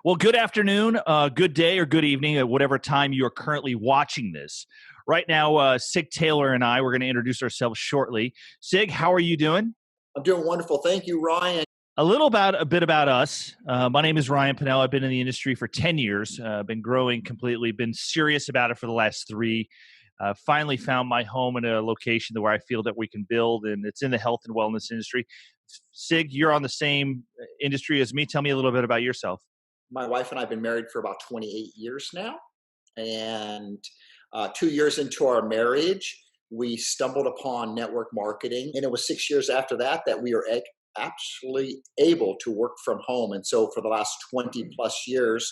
Well, good afternoon, good day, or good evening at whatever time you are currently watching this. Right now, Sig Taylor and I, we're going to introduce ourselves shortly. Sig, how are you doing? I'm doing wonderful. Thank you, Ryan. A bit about us. My name is Ryan Pinnell. I've been in the industry for 10 years, been growing completely, been serious about it for the last three. Finally found my home in a location where I feel that we can build, and it's in the health and wellness industry. Sig, you're on the same industry as me. Tell me a little bit about yourself. My wife and I have been married for about 28 years now. And 2 years into our marriage, we stumbled upon network marketing. And it was 6 years after that that we were actually able to work from home. And so for the last 20 plus years,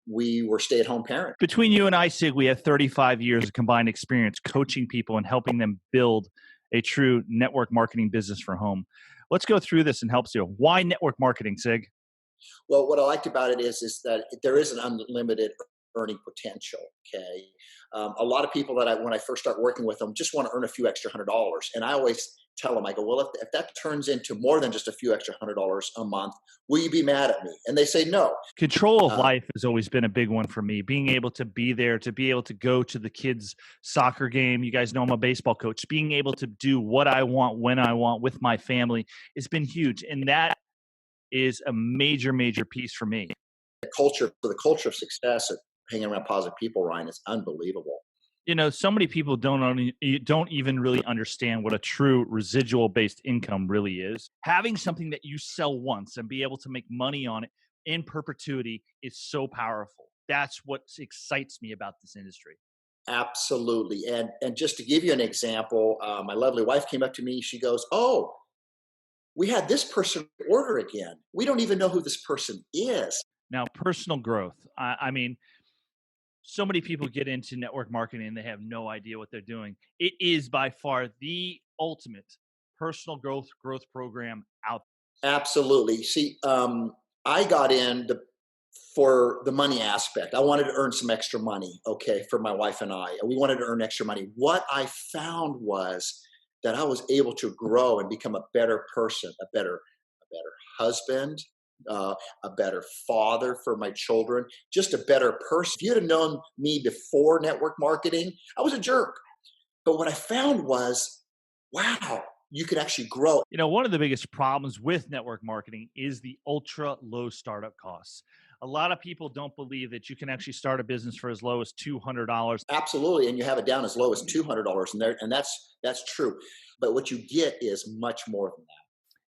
we were stay-at-home parents. Between you and I, Sig, we have 35 years of combined experience coaching people and helping them build a true network marketing business for home. Let's go through this and help you. Why network marketing, Sig? Well, what I liked about it is that there is an unlimited earning potential. Okay, a lot of people when I first start working with them, just want to earn a few extra $100, and I always tell them, I go, well, if that turns into more than just a few extra $100 a month, will you be mad at me? And they say no. Control of life has always been a big one for me. Being able to be there, to be able to go to the kids' soccer game. You guys know I'm a baseball coach. Being able to do what I want, when I want, with my family has been huge. And that is a major, major piece for me. The culture of success of hanging around positive people, Ryan, is unbelievable. You know, so many people don't even really understand what a true residual based income really is. Having something that you sell once and be able to make money on it in perpetuity is so powerful. That's what excites me about this industry. Absolutely. And just to give you an example, my lovely wife came up to me. She goes, "Oh, we had this person order again. We don't even know who this person is." Now, personal growth. I mean, so many people get into network marketing and they have no idea what they're doing. It is by far the ultimate personal growth program out Absolutely. See, I got in for the money aspect. I wanted to earn some extra money, okay, for my wife and I. We wanted to earn extra money. What I found was that I was able to grow and become a better person, a better husband, a better father for my children, just a better person. If you'd have known me before network marketing, I was a jerk. But what I found was, wow, you could actually grow. You know, one of the biggest problems with network marketing is the ultra low startup costs. A lot of people don't believe that you can actually start a business for as low as $200. Absolutely, and you have it down as low as $200, and that's true. But what you get is much more than that.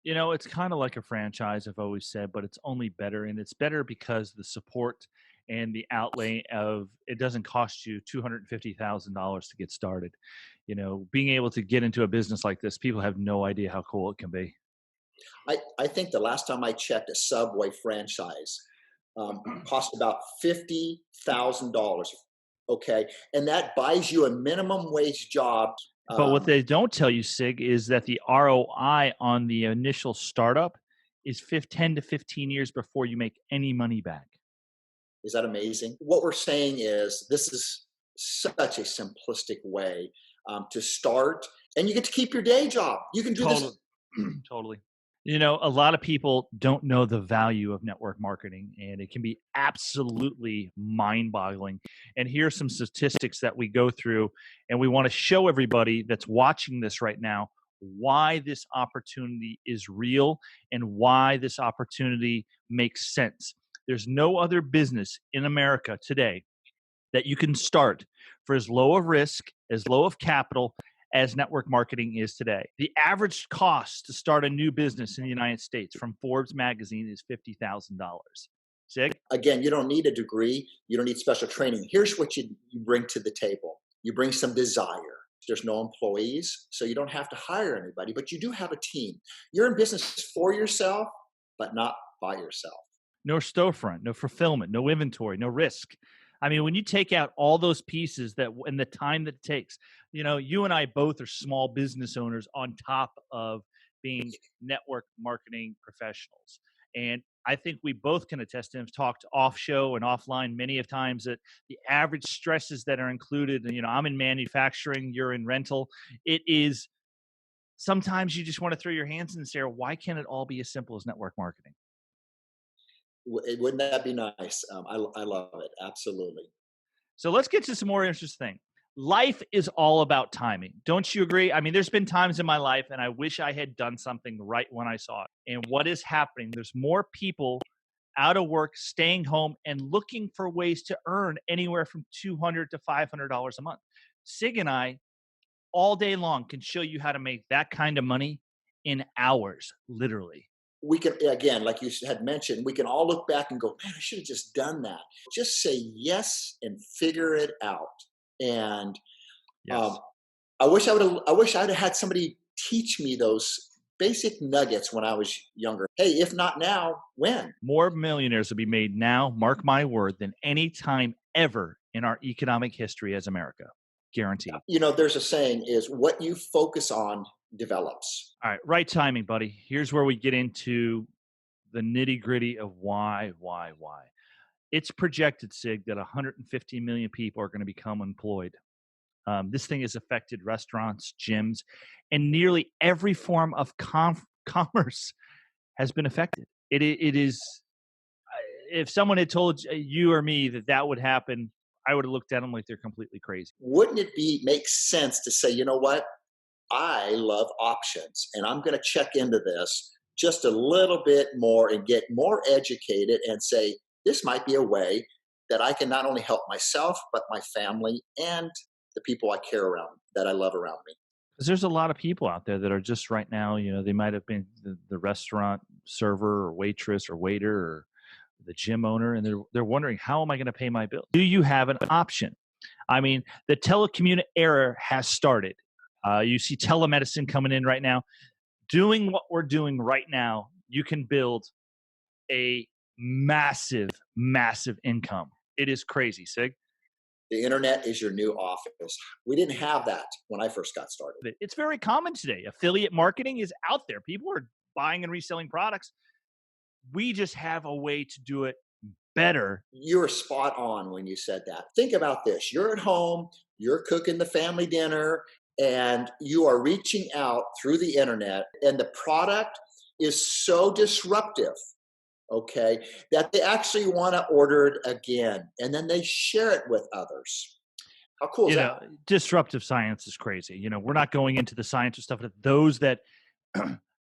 You know, it's kind of like a franchise, I've always said, but it's only better. And it's better because the support and the outlay of it doesn't cost you $250,000 to get started. You know, being able to get into a business like this, people have no idea how cool it can be. I think the last time I checked, a Subway franchise cost about $50,000. Okay, and that buys you a minimum wage job. But what Um, they don't tell you, Sig, is that the ROI on the initial startup is 10 to 15 years before you make any money back. is that amazing? What we're saying is this is such a simplistic way to start, and you get to keep your day job. You can do Totally. this. Totally. You know, a lot of people don't know the value of network marketing, and it can be absolutely mind boggling. And here are some statistics that we go through, and we want to show everybody that's watching this right now why this opportunity is real and why this opportunity makes sense. There's no other business in America today that you can start for as low of risk, as low of capital as network marketing is today. The average cost to start a new business in the United States from Forbes magazine is $50,000. Sig? Again, you don't need a degree. You don't need special training. Here's what you bring to the table. You bring some desire. There's no employees, so you don't have to hire anybody, but you do have a team. You're in business for yourself, but not by yourself. No storefront, no fulfillment, no inventory, no risk. I mean, when you take out all those pieces that and the time that it takes, you know, you and I both are small business owners on top of being network marketing professionals. And I think we both can attest and have talked off show and offline many of times that the average stresses that are included, you know, I'm in manufacturing, you're in rental. It is sometimes you just want to throw your hands in the air. Why can't it all be as simple as network marketing? Wouldn't that be nice? I love it. Absolutely. So let's get to some more interesting. Life is all about timing. Don't you agree? I mean, there's been times in my life and I wish I had done something right when I saw it. And what is happening? There's more people out of work, staying home, and looking for ways to earn anywhere from $200 to $500 a month. Sig and I, all day long, can show you how to make that kind of money in hours, literally. We can, again, like you had mentioned, we can all look back and go, man, I should have just done that. Just say yes and figure it out. And um, Yes. I wish I'd have had somebody teach me those basic nuggets when I was younger. Hey, if not now, when? More millionaires will be made now, mark my word, than any time ever in our economic history as America. Guaranteed. There's a saying is what you focus on develops. All right, right timing, buddy. Here's where we get into the nitty gritty of why. It's projected, Sig, that 150 million people are going to become employed. This thing has affected restaurants, gyms, and nearly every form of commerce has been affected. It is. If someone had told you or me that that would happen, I would have looked at them like they're completely crazy. Wouldn't it be make sense to say, you know what? I love options and I'm going to check into this just a little bit more and get more educated and say, this might be a way that I can not only help myself, but my family and the people I care around that I love around me. Because there's a lot of people out there that are just right now, they might have been the restaurant server or waitress or waiter or the gym owner, and they're wondering, how am I going to pay my bill? Do you have an option? I mean, the telecommute era has started. You see telemedicine coming in right now. Doing what we're doing right now, you can build a massive income. It is crazy, Sig. The internet is your new office. We didn't have that when I first got started. It's very common today. Affiliate marketing is out there. People are buying and reselling products. We just have a way to do it better. You were spot on when you said that. Think about this. You're at home, you're cooking the family dinner, and you are reaching out through the internet, and the product is so disruptive, okay, that they actually want to order it again, and then they share it with others. How cool is You that? know, disruptive science is crazy. We're not going into the science of stuff, but those that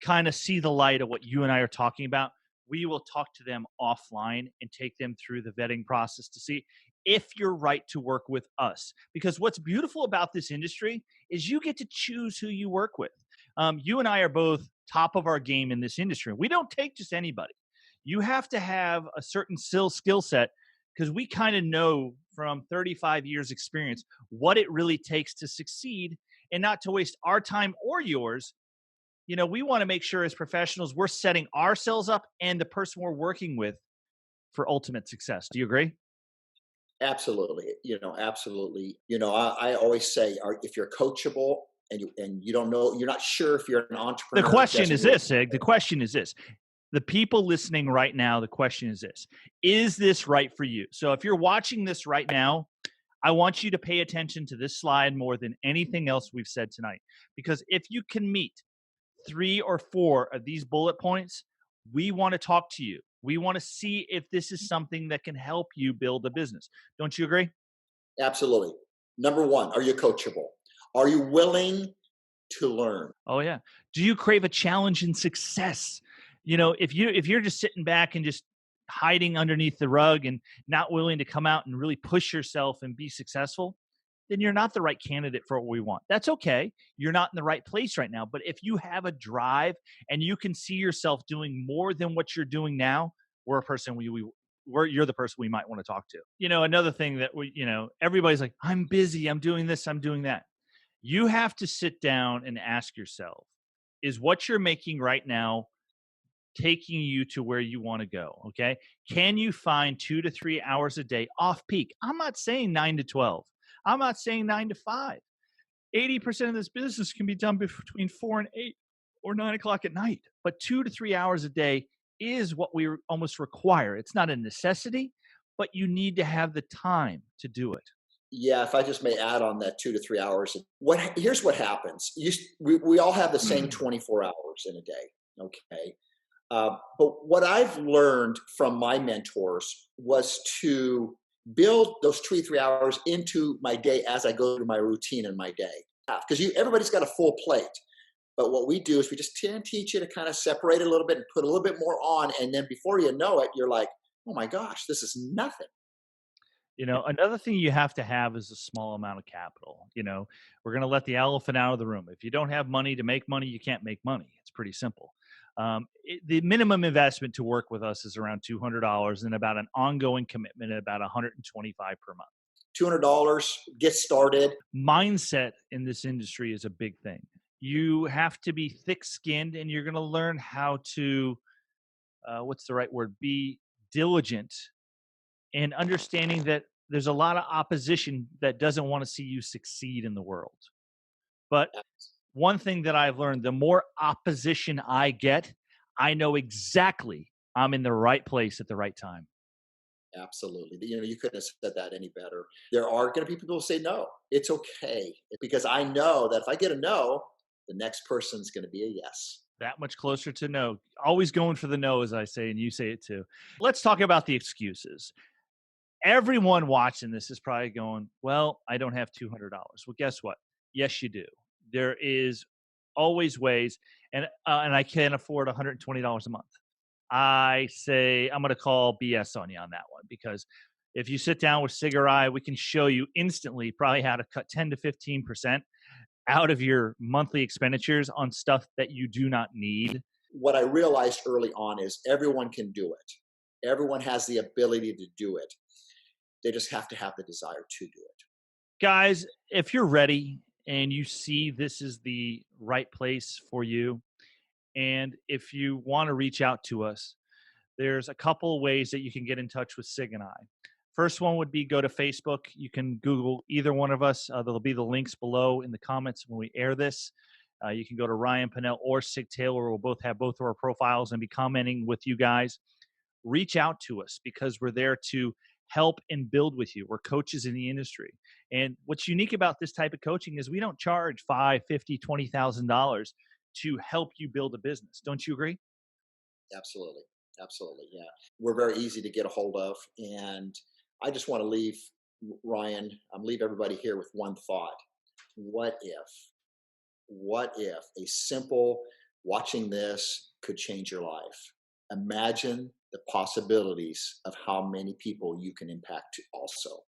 kind of see the light of what you and I are talking about, we will talk to them offline and take them through the vetting process to see if you're right to work with us. Because what's beautiful about this industry is you get to choose who you work with. You and I are both top of our game in this industry. We don't take just anybody. You have to have a certain skill set because we kind of know from 35 years experience what it really takes to succeed and not to waste our time or yours. We want to make sure as professionals we're setting ourselves up and the person we're working with for ultimate success. Do you agree? Absolutely. Absolutely. I always say, if you're coachable and you don't know, you're not sure if you're an The entrepreneur, question guess is what? this, Sig. The question is this. The people listening right now, the question is this. Is this right for you? So if you're watching this right now, I want you to pay attention to this slide more than anything else we've said tonight. Because if you can meet 3 or 4 of these bullet points, we want to talk to you. We want to see if this is something that can help you build a business. Don't you agree? Absolutely. Number one, are you coachable? Are you willing to learn? Oh yeah. Do you crave a challenge and success? If you're just sitting back and just hiding underneath the rug and not willing to come out and really push yourself and be successful, then you're not the right candidate for what we want. That's okay. You're not in the right place right now. But if you have a drive and you can see yourself doing more than what you're doing now, we're a person you're the person we might want to talk to. Another thing that everybody's like, I'm busy, I'm doing this, I'm doing that. You have to sit down and ask yourself, is what you're making right now taking you to where you want to go? Okay. Can you find 2 to 3 hours a day off peak? I'm not saying 9 to 12. I'm not saying 9 to 5. 80% of this business can be done between 4 and 8 or 9 o'clock at night. But 2 to 3 hours a day is what we almost require. It's not a necessity, but you need to have the time to do it. Yeah, if I just may add on that 2 to 3 hours. Here's what happens. We all have the same 24 hours in a day. Okay. But what I've learned from my mentors was to build those 2 3 hours into my day as I go through my routine in my day. Because everybody's got a full plate. But what we do is we just teach you to kind of separate it a little bit and put a little bit more on. And then before you know it, you're like, oh my gosh, this is nothing. Another thing you have to have is a small amount of capital. We're going to let the elephant out of the room. If you don't have money to make money, you can't make money. It's pretty simple. The minimum investment to work with us is around $200 and about an ongoing commitment at about 125 per month. $200, get started. Mindset in this industry is a big thing. You have to be thick skinned and you're going to learn how to, what's the right word, be diligent and understanding that there's a lot of opposition that doesn't want to see you succeed in the world. But one thing that I've learned, the more opposition I get, I know exactly I'm in the right place at the right time. Absolutely. You couldn't have said that any better. There are going to be people who say no. It's okay because I know that if I get a no, the next person's going to be a yes. That much closer to no. Always going for the no, as I say, and you say it too. Let's talk about the excuses. Everyone watching this is probably going, well, I don't have $200. Well, guess what? Yes, you do. There is always ways, and I can't afford $120 a month. I say I'm going to call BS on you on that one because if you sit down with Sig or I, we can show you instantly probably how to cut 10 to 15% out of your monthly expenditures on stuff that you do not need. What I realized early on is everyone can do it. Everyone has the ability to do it. They just have to have the desire to do it. Guys, if you're ready and you see this is the right place for you, and if you want to reach out to us, there's a couple ways that you can get in touch with Sig and I. First one would be go to Facebook. You can Google either one of us. There'll be the links below in the comments when we air this. You can go to Ryan Pinnell or Sig Taylor. We'll both have both of our profiles and be commenting with you guys. Reach out to us because we're there to help and build with you. We're coaches in the industry. And what's unique about this type of coaching is we don't charge $5, $50, $20,000 to help you build a business. Don't you agree? Absolutely. Absolutely. Yeah. We're very easy to get a hold of. And I just want to leave Ryan, leave everybody here with one thought. What if, what if a simple watching this could change your life? Imagine the possibilities of how many people you can impact also.